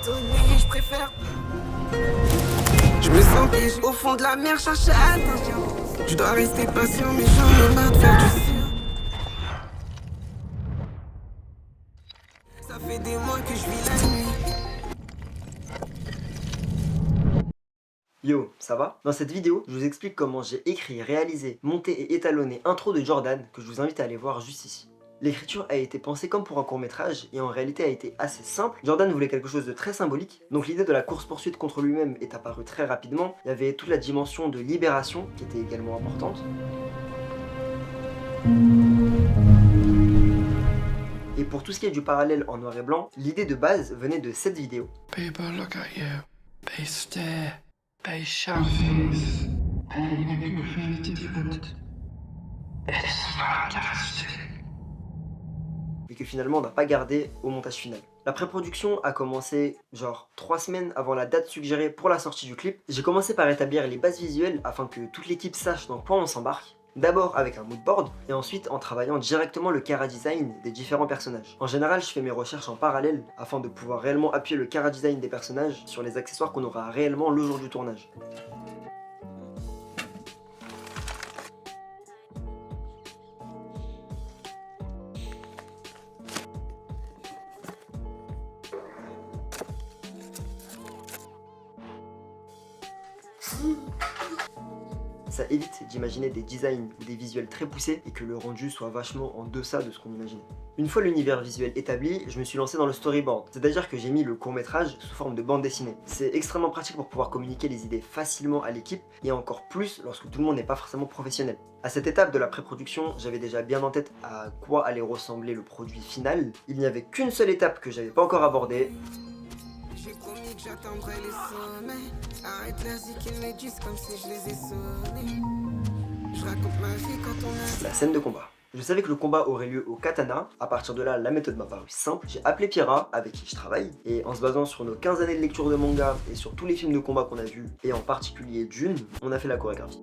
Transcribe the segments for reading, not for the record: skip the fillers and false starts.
étonné, je préfère. Je me sens piégé au fond de la mer, cherche attention. Je dois rester patient, mais j'en ai marre de faire du sûr. Ça fait des mois que je vis la nuit. Yo, ça va? Dans cette vidéo, je vous explique comment j'ai écrit, réalisé, monté et étalonné Intro de Jordan, que je vous invite à aller voir juste ici. L'écriture a été pensée comme pour un court-métrage et en réalité a été assez simple. Jordan voulait quelque chose de très symbolique, donc l'idée de la course-poursuite contre lui-même est apparue très rapidement. Il y avait toute la dimension de libération qui était également importante. Et pour tout ce qui est du parallèle en noir et blanc, l'idée de base venait de cette vidéo. People look at you, they stare, they shout. They make you feel different. It's fantastic. Et que finalement on n'a pas gardé au montage final. La pré-production a commencé genre 3 semaines avant la date suggérée pour la sortie du clip. J'ai commencé par établir les bases visuelles afin que toute l'équipe sache dans quoi on s'embarque. D'abord avec un moodboard et ensuite en travaillant directement le chara-design des différents personnages. En général, je fais mes recherches en parallèle afin de pouvoir réellement appuyer le chara-design des personnages sur les accessoires qu'on aura réellement le jour du tournage. Ça évite d'imaginer des designs ou des visuels très poussés et que le rendu soit vachement en deçà de ce qu'on imaginait. Une fois l'univers visuel établi, je me suis lancé dans le storyboard, c'est-à-dire que j'ai mis le court-métrage sous forme de bande dessinée. C'est extrêmement pratique pour pouvoir communiquer les idées facilement à l'équipe et encore plus lorsque tout le monde n'est pas forcément professionnel. À cette étape de la pré-production, j'avais déjà bien en tête à quoi allait ressembler le produit final. Il n'y avait qu'une seule étape que j'avais pas encore abordée. J'ai promis que j'attendrai les sommets. Arrête la zik et mes disques comme si je les ai sonnés. Je raconte ma vie quand on a... La scène de combat. Je savais que le combat aurait lieu au katana. À partir de là, la méthode m'a paru simple. J'ai appelé Pierra, avec qui je travaille, et en se basant sur nos 15 années de lecture de manga et sur tous les films de combat qu'on a vus, et en particulier Dune, on a fait la chorégraphie.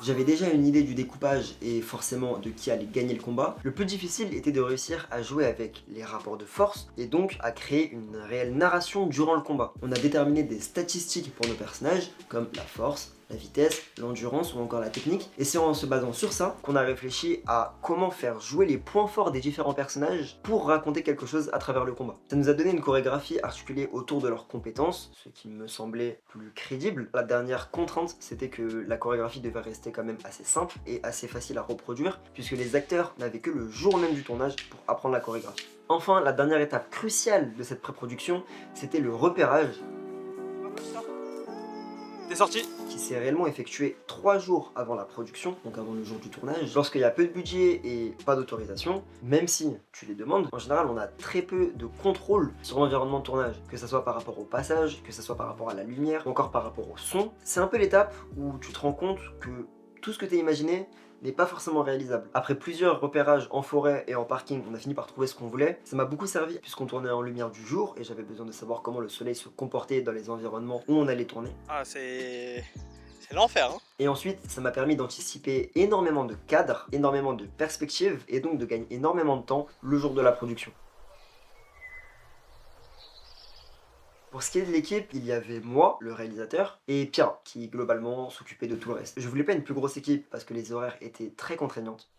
J'avais déjà une idée du découpage et forcément de qui allait gagner le combat. Le plus difficile était de réussir à jouer avec les rapports de force et donc à créer une réelle narration durant le combat. On a déterminé des statistiques pour nos personnages comme la force, la vitesse, l'endurance ou encore la technique. Et c'est en se basant sur ça qu'on a réfléchi à comment faire jouer les points forts des différents personnages pour raconter quelque chose à travers le combat. Ça nous a donné une chorégraphie articulée autour de leurs compétences, ce qui me semblait plus crédible. La dernière contrainte, c'était que la chorégraphie devait rester quand même assez simple et assez facile à reproduire puisque les acteurs n'avaient que le jour même du tournage pour apprendre la chorégraphie. Enfin, la dernière étape cruciale de cette pré-production, c'était le repérage. T'es sorti? Qui s'est réellement effectué 3 jours avant la production, donc avant le jour du tournage. Lorsqu'il y a peu de budget et pas d'autorisation, même si tu les demandes, en général on a très peu de contrôle sur l'environnement de tournage, que ce soit par rapport au passage, que ce soit par rapport à la lumière, ou encore par rapport au son. C'est un peu l'étape où tu te rends compte que tout ce que tu as imaginé n'est pas forcément réalisable. Après plusieurs repérages en forêt et en parking, on a fini par trouver ce qu'on voulait. Ça m'a beaucoup servi puisqu'on tournait en lumière du jour et j'avais besoin de savoir comment le soleil se comportait dans les environnements où on allait tourner. Ah, c'est l'enfer, hein. Et ensuite, ça m'a permis d'anticiper énormément de cadres, énormément de perspectives et donc de gagner énormément de temps le jour de la production. Pour ce qui est de l'équipe, il y avait moi, le réalisateur, et Pierre, qui globalement s'occupait de tout le reste. Je voulais pas une plus grosse équipe parce que les horaires étaient très contraignantes.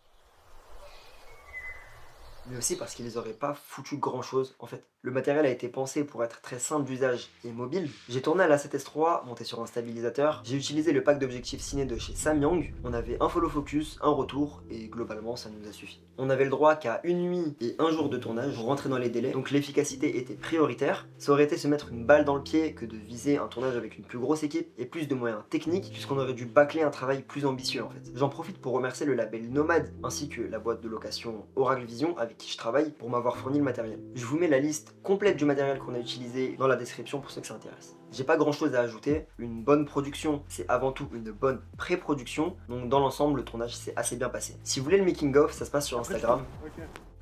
Mais aussi parce qu'ils auraient pas foutu grand chose en fait. Le matériel a été pensé pour être très simple d'usage et mobile. J'ai tourné à la 7S3, monté sur un stabilisateur. J'ai utilisé le pack d'objectifs ciné de chez Samyang. On avait un follow focus, un retour et globalement ça nous a suffi. On avait le droit qu'à une nuit et un jour de tournage pour rentrer dans les délais, donc l'efficacité était prioritaire. Ça aurait été se mettre une balle dans le pied que de viser un tournage avec une plus grosse équipe et plus de moyens techniques puisqu'on aurait dû bâcler un travail plus ambitieux en fait. J'en profite pour remercier le label Nomad ainsi que la boîte de location Oracle Vision avec qui je travaille pour m'avoir fourni le matériel. Je vous mets la liste complète du matériel qu'on a utilisé dans la description pour ceux que ça intéresse. J'ai pas grand chose à ajouter, une bonne production c'est avant tout une bonne pré-production, donc dans l'ensemble le tournage s'est assez bien passé. Si vous voulez le making of, ça se passe sur Instagram,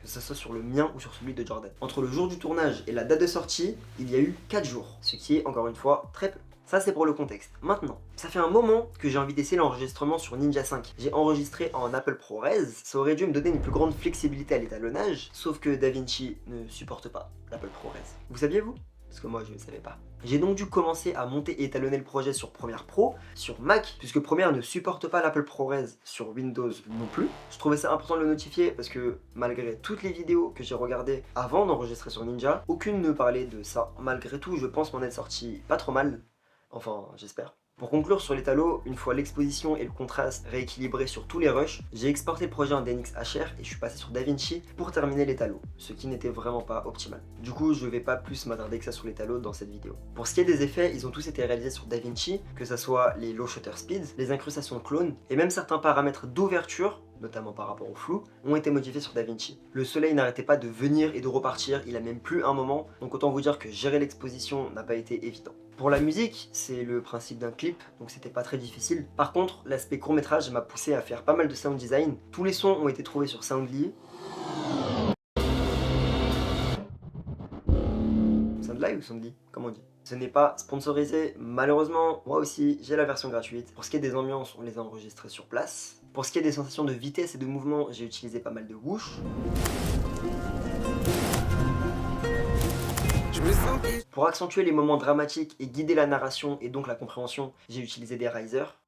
que ce soit sur le mien ou sur celui de Jordan. Entre le jour du tournage et la date de sortie, il y a eu 4 jours, ce qui est encore une fois très peu. Ça c'est pour le contexte. Maintenant, ça fait un moment que j'ai envie d'essayer l'enregistrement sur Ninja 5. J'ai enregistré en Apple ProRes, ça aurait dû me donner une plus grande flexibilité à l'étalonnage, sauf que DaVinci ne supporte pas l'Apple ProRes. Vous saviez vous? Parce que moi je ne savais pas. J'ai donc dû commencer à monter et étalonner le projet sur Premiere Pro, sur Mac, puisque Premiere ne supporte pas l'Apple ProRes sur Windows non plus. Je trouvais ça important de le notifier parce que malgré toutes les vidéos que j'ai regardées avant d'enregistrer sur Ninja, aucune ne parlait de ça. Malgré tout, je pense m'en être sorti pas trop mal. Enfin, j'espère. Pour conclure sur l'étalo, une fois l'exposition et le contraste rééquilibrés sur tous les rushs, j'ai exporté le projet en DNX HR et je suis passé sur DaVinci pour terminer l'étalo, ce qui n'était vraiment pas optimal. Du coup, je vais pas plus m'attarder que ça sur l'étalo dans cette vidéo. Pour ce qui est des effets, ils ont tous été réalisés sur DaVinci, que ce soit les low shutter speeds, les incrustations de clones, et même certains paramètres d'ouverture, notamment par rapport au flou, ont été modifiés sur DaVinci. Le soleil n'arrêtait pas de venir et de repartir, il a même plu un moment, donc autant vous dire que gérer l'exposition n'a pas été évident. Pour la musique, c'est le principe d'un clip, donc c'était pas très difficile. Par contre, l'aspect court-métrage m'a poussé à faire pas mal de sound design. Tous les sons ont été trouvés sur Soundly. Soundly ou Soundly? Comment on dit? Ce n'est pas sponsorisé, malheureusement, moi aussi j'ai la version gratuite. Pour ce qui est des ambiances, on les a enregistrées sur place. Pour ce qui est des sensations de vitesse et de mouvement, j'ai utilisé pas mal de whoosh. Pour accentuer les moments dramatiques et guider la narration et donc la compréhension, j'ai utilisé des risers.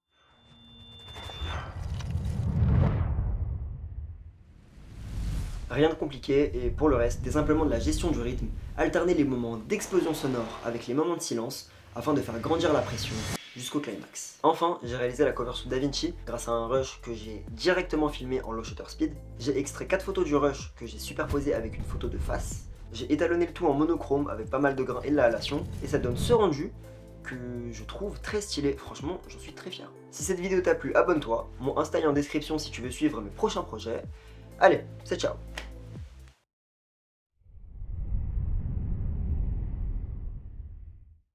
Rien de compliqué, et pour le reste, c'était simplement de la gestion du rythme, alterner les moments d'explosion sonore avec les moments de silence, afin de faire grandir la pression jusqu'au climax. Enfin, j'ai réalisé la cover sous DaVinci grâce à un rush que j'ai directement filmé en low shutter speed. J'ai extrait 4 photos du rush que j'ai superposées avec une photo de face. J'ai étalonné le tout en monochrome avec pas mal de grains et de la halation, et ça donne ce rendu que je trouve très stylé. Franchement, j'en suis très fier. Si cette vidéo t'a plu, abonne-toi. Mon Insta est en description si tu veux suivre mes prochains projets. Allez, c'est ciao.